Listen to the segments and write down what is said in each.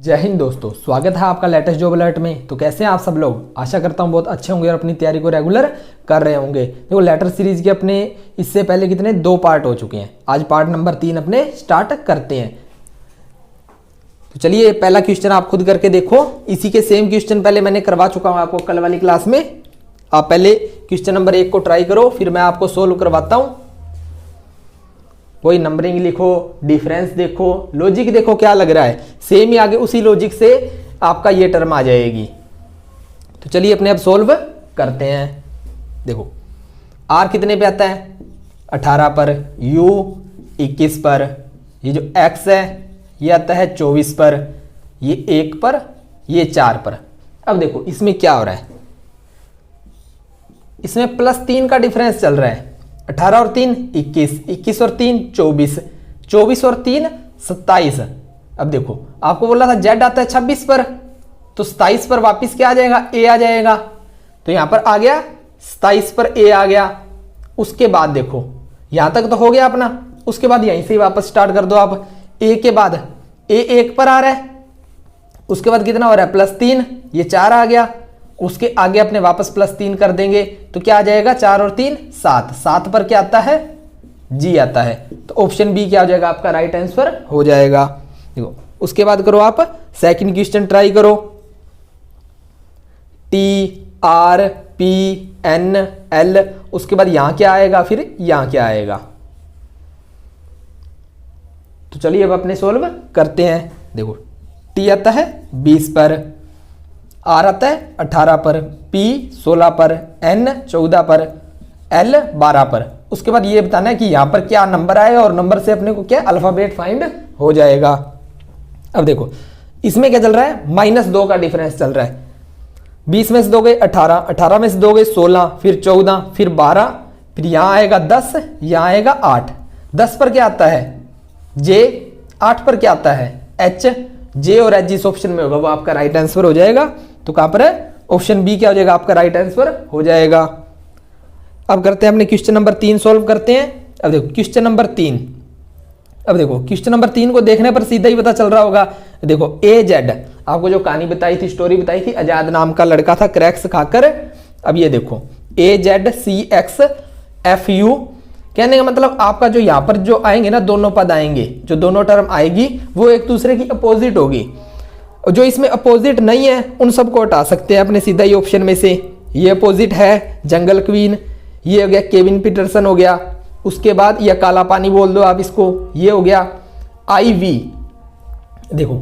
जय हिंद दोस्तों, स्वागत है आपका लेटेस्ट जॉब अलर्ट में। तो कैसे हैं आप सब लोग? आशा करता हूं बहुत अच्छे होंगे और अपनी तैयारी को रेगुलर कर रहे होंगे। देखो, लेटर सीरीज के अपने इससे पहले कितने 2 पार्ट हो चुके हैं। आज पार्ट नंबर 3 अपने स्टार्ट करते हैं। तो चलिए, पहला क्वेश्चन आप खुद करके देखो। इसी के सेम क्वेश्चन पहले मैंने करवा चुका हूं आपको कल वाली क्लास में। आप पहले क्वेश्चन नंबर 1 को ट्राई करो, फिर मैं आपको सोल्व करवाता हूं। कोई नंबरिंग लिखो, डिफरेंस देखो, लॉजिक देखो क्या लग रहा है। सेम ही आगे उसी लॉजिक से आपका ये टर्म आ जाएगी। तो चलिए अपने अब सोल्व करते हैं। देखो, आर कितने पे आता है? 18 पर, यू 21 पर, ये जो एक्स है ये आता है 24 पर, ये 1 पर, ये 4 पर। अब देखो इसमें क्या हो रहा है, इसमें +3 का डिफरेंस चल रहा है। 18 और 3 21, 21 और 3 24, 24 और 3 27। अब देखो आपको बोला था जेड आता है 26 पर, तो 27 पर वापिस क्या आ जाएगा? ए आ जाएगा। तो यहां पर आ गया 27 पर ए आ गया। उसके बाद देखो यहां तक तो हो गया अपना। उसके बाद यहीं से वापस स्टार्ट कर दो आप। ए के बाद ए 1 पर आ रहा है, उसके बाद कितना हो रहा है? +3, ये 4 आ गया। उसके आगे अपने वापस +3 कर देंगे तो क्या आ जाएगा? 4 और 3 7, 7 पर क्या आता है? जी आता है। तो ऑप्शन बी क्या हो जाएगा? आपका राइट आंसर हो जाएगा। देखो उसके बाद करो आप सेकंड क्वेश्चन ट्राई करो। TRPNL, उसके बाद यहां क्या आएगा, फिर यहां क्या आएगा। तो चलिए अब अपने सोल्व करते हैं। देखो T आता है 20 पर, R आता है 18 पर, P 16 पर, N 14 पर, L 12 पर। उसके बाद ये बताना है कि यहां पर क्या नंबर आएगा और नंबर से अपने को क्या अल्फाबेट फाइंड हो जाएगा। अब देखो इसमें क्या चल रहा है? -2 का डिफरेंस चल रहा है। 20 में से दोगे 18, 18 में से दोगे 16, फिर 14, फिर 12, फिर यहां आएगा 10, यहां आएगा 8। 10 पर क्या आता है? J, 8 पर क्या आता है? H। J और H जिस ऑप्शन में होगा वो आपका राइट आंसर हो जाएगा। तो कहां पर है? ऑप्शन बी क्या हो जाएगा? आपका राइट आंसर हो जाएगा। अब करते हैं अपने क्वेश्चन नंबर 3 सॉल्व करते हैं। अब देखो क्वेश्चन नंबर 3। अब देखो क्वेश्चन नंबर 3 को देखने पर सीधा ही पता चल रहा होगा। देखो AZ, आपको जो कहानी बताई थी, स्टोरी बताई थी, आजाद नाम का लड़का था क्रैक्स खाकर। अब ये देखो AZCXFU, कहने का मतलब आपका जो यहां पर जो आएंगे ना दोनों पद आएंगे, जो दोनों टर्म आएगी वो एक दूसरे की अपोजिट होगी। और जो इसमें अपोजिट नहीं है उन सबको हटा सकते हैं अपने सीधा ही ऑप्शन में से। ये अपोजिट है जंगल क्वीन, ये हो गया केविन पीटरसन हो गया। उसके बाद या काला पानी बोल दो आप इसको, ये हो गया IV। देखो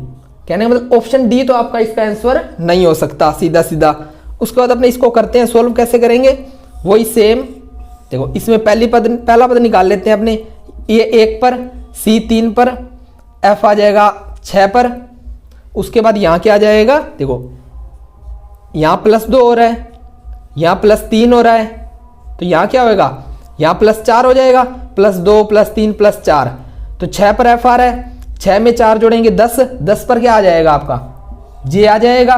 कहने का मतलब ऑप्शन डी तो आपका इसका आंसर नहीं हो सकता सीधा सीधा। उसके बाद अपने इसको करते हैं सोल्व। कैसे करेंगे? वही सेम। देखो इसमें पहला पद निकाल लेते हैं अपने। ए 1 पर, C 3 पर, F आ जाएगा 6 पर। उसके बाद यहां क्या आ जाएगा? देखो यहां +2 हो रहा है, यहां +3 हो रहा है, तो यहां क्या होगा? यहां +4 हो जाएगा। +2 +3 +4, तो 6 पर F आ रहा है। 6 में 4 जोड़ेंगे 10, 10 पर क्या आ जाएगा? आपका J आ जाएगा।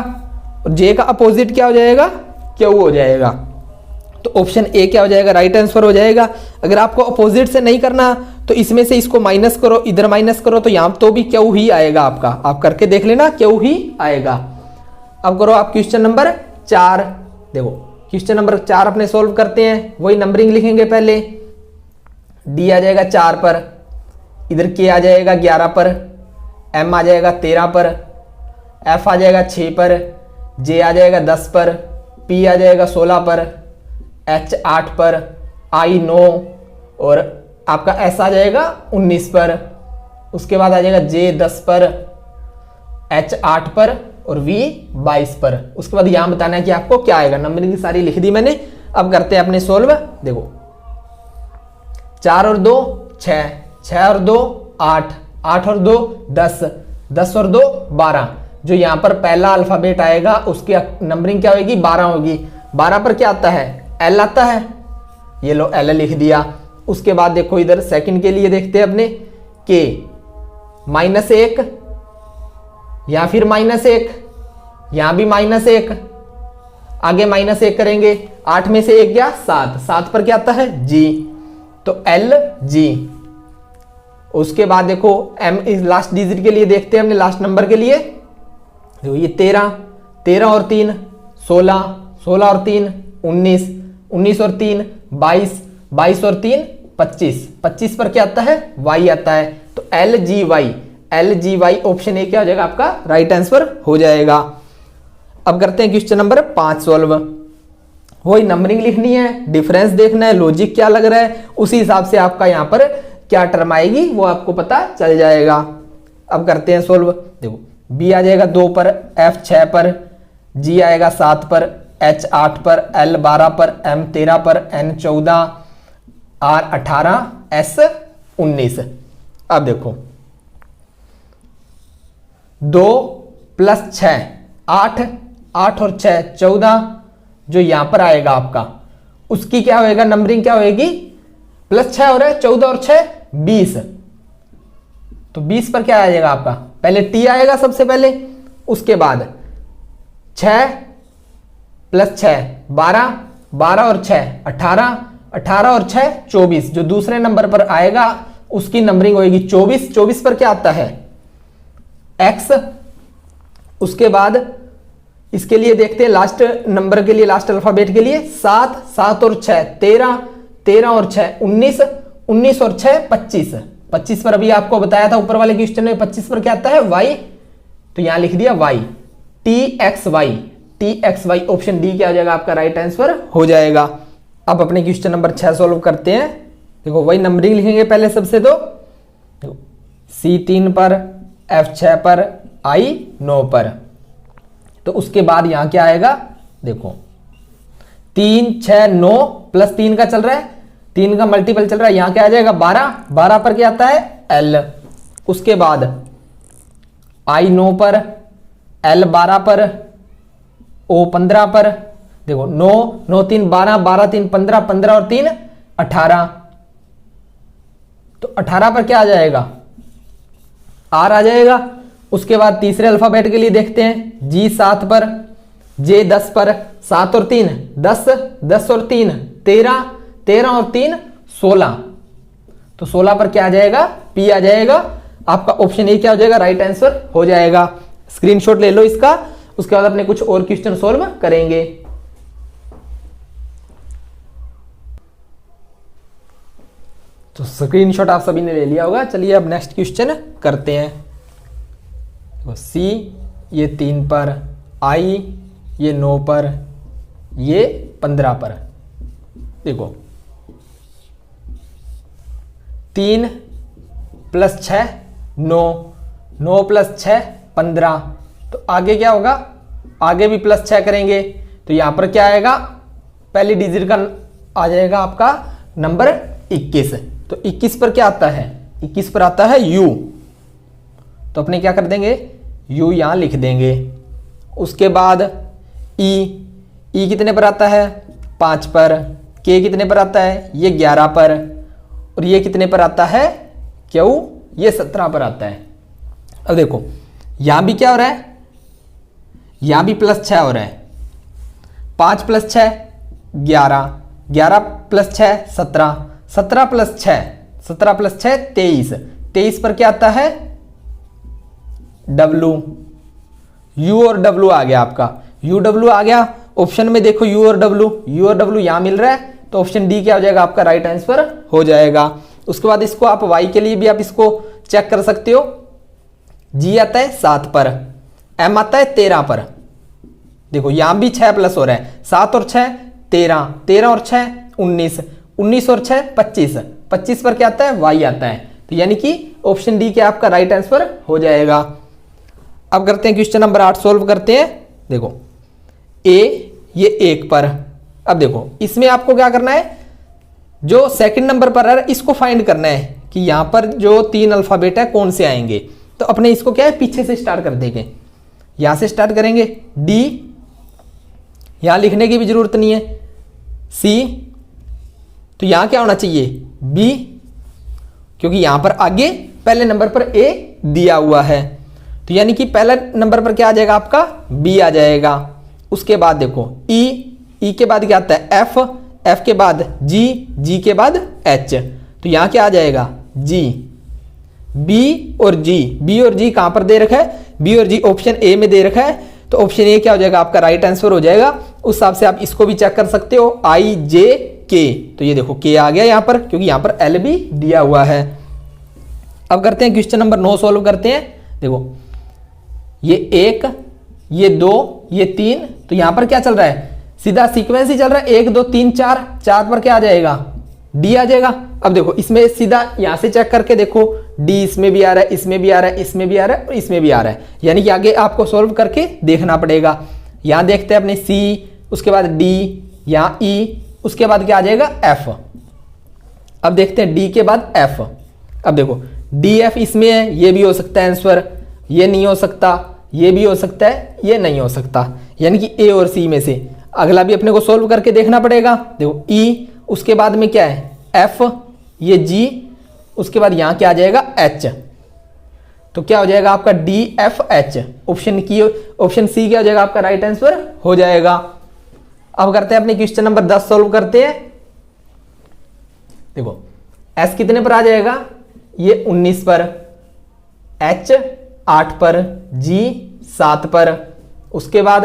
और J का अपोजिट क्या हो जाएगा? Q हो जाएगा। तो ऑप्शन ए क्या हो जाएगा? राइट आंसर हो जाएगा। अगर आपको अपोजिट से नहीं करना तो इसमें से इसको माइनस करो, इधर माइनस करो, तो यहां तो भी क्यू ही आएगा आपका। आप करके देख लेना, क्यू ही आएगा। अब करो आप क्वेश्चन नंबर 4। देखो क्वेश्चन नंबर 4 अपने सोल्व करते हैं। वही नंबरिंग लिखेंगे पहले। डी आ जाएगा 4 पर, इधर के आ जाएगा 11 पर, एम आ जाएगा 13 पर, एफ आ जाएगा 6 पर, जे आ जाएगा 10 पर, पी आ जाएगा 16 पर, H 8 पर, I 9 और आपका S आ जाएगा 19 पर। उसके बाद आ जाएगा J 10 पर, H 8 पर और V 22 पर। उसके बाद यहां बताना है कि आपको क्या आएगा। नंबरिंग की सारी लिख दी मैंने। अब करते हैं अपने सोल्व। देखो 4 और 2 6, 6 और 2 8, 8 और 2 10, 10 और 2 12। जो यहां पर पहला अल्फाबेट आएगा उसकी नंबरिंग क्या होगी? 12 होगी। 12 पर क्या आता है? L आता है। ये लो L लिख दिया। उसके बाद देखो इधर सेकंड के लिए देखते हैं अपने K -1 या फिर -1, यहां भी -1, आगे -1 करेंगे। 8 में से 1 गया 7, 7 पर क्या आता है? G, तो LG। उसके बाद देखो M इस लास्ट डिजिट के लिए देखते हैं अपने लास्ट नंबर के लिए देखो ये 13, 13 और 3 16, 16 और 3 19, 19 और 3 22, 22 और 3 25, 25 पर क्या आता है, y आता है। तो LGY ऑप्शन ए क्या हो जाएगा आपका राइट आंसर हो जाएगा। अब करते हैं क्वेश्चन नंबर 5 सॉल्व। वही नंबरिंग लिखनी है, डिफरेंस देखना है, लॉजिक क्या लग रहा है, उसी हिसाब से आपका यहाँ पर क्या टर्म आएगी वो आपको पता चल जाएगा। अब करते हैं सॉल्व। देखो B आ जाएगा 2 पर, F 6 पर, G आएगा 7 पर, H 8 पर, L 12 पर, M 13 पर, N 14, R 18, S 19। अब देखो 2 + 6 8, 8 और 6 14, जो यहां पर आएगा आपका उसकी क्या होएगा नंबरिंग क्या होएगी, +6 हो रहा है, 14 और 6 20। तो 20 पर क्या आ जाएगा आपका, पहले T आएगा सबसे पहले, उसके बाद 6 + 6 12, 12 और 6 18, 18 और 6 24, जो दूसरे नंबर पर आएगा उसकी नंबरिंग होएगी 24। 24 पर क्या आता है X। उसके बाद इसके लिए देखते हैं लास्ट नंबर के लिए, लास्ट अल्फाबेट के लिए 7, 7 और 6 13, 13 और 6 19, 19 और 6 25, 25 पर अभी आपको बताया था ऊपर वाले क्वेश्चन में 25 पर क्या आता है y, तो यहां लिख दिया y, TXY ऑप्शन डी क्या हो जाएगा आपका राइट आंसर हो जाएगा। अब अपने क्वेश्चन नंबर 6 सॉल्व करते हैं। देखो वही नंबरिंग लिखेंगे पहले सबसे, तो देखो C 3 पर, F 6 पर, I 9 पर, तो उसके बाद यहां क्या आएगा, देखो 3 6 9 + 3 का चल रहा है, 3 का मल्टीपल चल रहा है, यहां क्या आ जाएगा 12, 12 पर क्या आता है L। उसके बाद I 9 पर, L 12 पर, O 15 पर, देखो 9 9 3 12, 12 3 15, 15 और 3 18, तो 18 पर क्या आ जाएगा R आ जाएगा। उसके बाद तीसरे अल्फाबेट के लिए देखते हैं, G 7 पर, J 10 पर, 7 और 3 10, 10 और 3 13, 13 और 3 16, तो 16 पर क्या आ जाएगा P आ जाएगा। आपका ऑप्शन ए क्या हो जाएगा राइट आंसर हो जाएगा। स्क्रीनशॉट ले लो इसका, उसके बाद अपने कुछ और क्वेश्चन सॉल्व करेंगे। तो स्क्रीनशॉट आप सभी ने ले लिया होगा। चलिए अब नेक्स्ट क्वेश्चन करते हैं। तो C ये 3 पर, I ये 9 पर, ये 15 पर। देखो 3 + 6 9, 9 + 6 15, तो आगे क्या होगा, आगे भी +6 करेंगे, तो यहां पर क्या आएगा, पहली डिजिट का आ जाएगा आपका नंबर 21। तो 21 पर क्या आता है, 21 पर आता है U, तो अपने क्या कर देंगे U यहां लिख देंगे। उसके बाद E कितने पर आता है 5 पर, K कितने पर आता है ये 11 पर, और ये कितने पर आता है Q ये 17 पर आता है। अब देखो यहां भी क्या हो रहा है, यहां भी +6 हो रहा है, 5 + 6 11, 11 + 6 17, 17 + 6 17 + 6 23, 23 पर क्या आता है W, U और W आ गया आपका, UW आ गया ऑप्शन में। देखो U और W यहां मिल रहा है, तो ऑप्शन डी क्या हो जाएगा आपका राइट आंसर हो जाएगा। उसके बाद इसको आप Y के लिए भी आप इसको चेक कर सकते हो। G आता है 7 पर, M आता है 13 पर, देखो यहां भी 6 प्लस हो रहा है, 7 और 6 13, 13 और 6 19, 19 और 6 25, 25 पर क्या आता है Y आता है, तो यानी कि ऑप्शन डी क्या आपका राइट आंसर हो जाएगा। अब करते हैं क्वेश्चन नंबर 8 सोल्व करते हैं। देखो A ये 1 पर, अब देखो इसमें आपको क्या करना है, जो सेकंड नंबर पर है इसको फाइंड करना है कि यहां पर जो 3 अल्फाबेट है कौन से आएंगे। तो अपने इसको क्या है पीछे से स्टार्ट कर देंगे, यहां से स्टार्ट करेंगे D, यहां लिखने की भी जरूरत नहीं है, C, तो यहां क्या होना चाहिए B, क्योंकि यहां पर आगे पहले नंबर पर A दिया हुआ है, तो यानी कि पहले नंबर पर क्या आ जाएगा आपका B आ जाएगा। उसके बाद देखो E के बाद क्या आता है F के बाद G के बाद H, तो यहां क्या आ जाएगा G, B और G कहां पर दे रखा है बी और जी ऑप्शन ए में दे रखा है, तो ऑप्शन ए क्या हो जाएगा आपका राइट आंसर हो जाएगा। उस हिसाब से आप इसको भी चेक कर सकते हो, आई जे के, तो ये देखो के आ गया यहाँ पर, क्योंकि यहाँ पर एल भी दिया हुआ है। अब करते हैं क्वेश्चन नंबर 9 सॉल्व करते हैं। देखो ये 1, ये 2, ये 3, तो यहां पर क्या चल रहा है, सीधा सीक्वेंस ही चल रहा है, 1 2 3 4, 4 पर क्या आ जाएगा, डी आ जाएगा। अब देखो इसमें सीधा यहां से चेक करके देखो, डी इसमें भी आ रहा है, इसमें भी आ रहा है, इसमें भी आ रहा है और इसमें भी आ रहा है, यानी कि आगे आपको सोल्व करके देखना पड़ेगा। यहां देखते हैं अपने सी, उसके बाद डी, यहां ई, उसके बाद क्या आ जाएगा एफ। अब देखते हैं डी के बाद एफ। अब देखो डी एफ इसमें है, ये भी हो सकता है आंसर, ये नहीं हो सकता, ये भी हो सकता है, ये नहीं हो सकता, यानी कि ए और सी में से अगला भी अपने को सोल्व करके देखना पड़ेगा। देखो ई, उसके बाद में क्या है एफ, ये जी, उसके बाद यहां क्या आ जाएगा एच, तो क्या हो जाएगा आपका D F H. Option C क्या हो जाएगा आपका राइट आंसर हो जाएगा। अब करते हैं अपने क्वेश्चन नंबर 10 सोल्व करते हैं। देखो एस कितने पर आ जाएगा, ये 19 पर, एच 8 पर, जी 7 पर, उसके बाद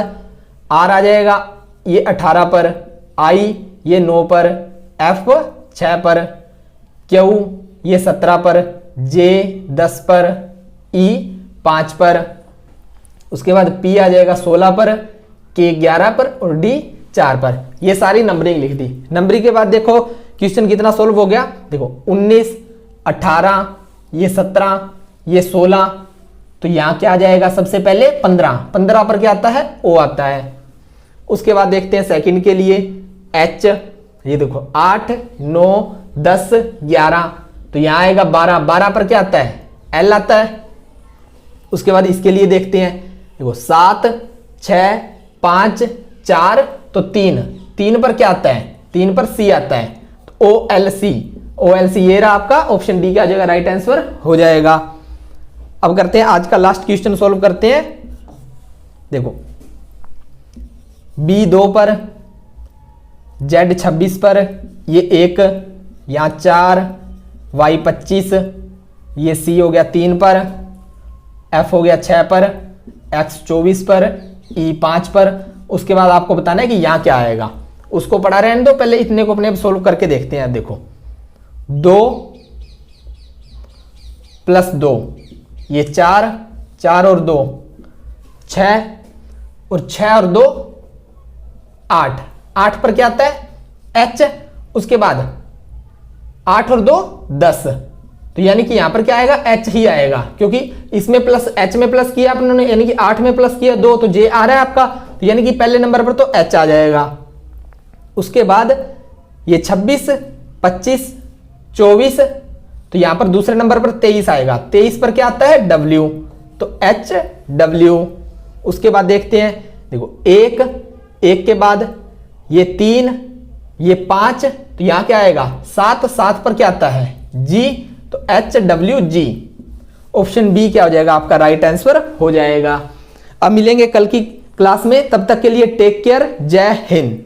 आर आ जाएगा ये 18 पर, आई ये 9 पर, एफ 6 पर, क्यू ये 17 पर, जे 10 पर, ई 5 पर, उसके बाद पी आ जाएगा 16 पर, के 11 पर और डी 4 पर। ये सारी नंबरिंग लिख दी। नंबरिंग के बाद देखो क्वेश्चन कितना सोल्व हो गया, देखो 19, 18, ये 17, ये 16, तो यहां क्या आ जाएगा सबसे पहले 15, 15 पर क्या आता है ओ आता है। उसके बाद देखते हैं सेकंड के लिए एच, ये देखो 8, 9, 10, 11, तो यहां आएगा 12, 12 पर क्या आता है एल आता है। उसके बाद इसके लिए देखते हैं, देखो 7, 6, 5, 4, तो 3, 3 पर क्या आता है, 3 पर सी आता है, तो O L C, O L C ये रहा आपका, ऑप्शन डी क्या हो जाएगा राइट आंसर हो जाएगा। अब करते हैं आज का लास्ट क्वेश्चन सोल्व करते हैं। देखो बी 2 पर, जेड 26 पर, ये 1, यहां 4, वाई 25, ये सी हो गया 3 पर, एफ हो गया 6 पर, एक्स 24 पर, ई 5 पर। उसके बाद आपको बताना है कि यहां क्या आएगा, उसको पढ़ा रहने दो, पहले इतने को अपने सोल्व करके देखते हैं। देखो 2 + 2, ये 4, 4 और 2 6, और 6 और 2 8, 8 पर क्या आता है एच, उसके बाद 8 और 2 10, तो यानी कि यहां पर क्या आएगा एच ही आएगा, क्योंकि इसमें प्लस एच में प्लस किया आपने, यानी कि 8 में प्लस किया 2, तो जे आ रहा है आपका, तो यानी कि पहले नंबर पर तो एच आ जाएगा। उसके बाद ये 26, 25, 24, तो यहां पर दूसरे नंबर पर 23 आएगा, 23 पर क्या आता है डब्ल्यू, तो एच डब्ल्यू। उसके बाद देखते हैं, देखो 1 के बाद ये 3, ये 5, तो यहां क्या आएगा 7, 7 पर क्या आता है जी, तो H W G. Option B क्या हो जाएगा आपका राइट आंसर हो जाएगा। अब मिलेंगे कल की क्लास में, तब तक के लिए टेक केयर, जय हिंद।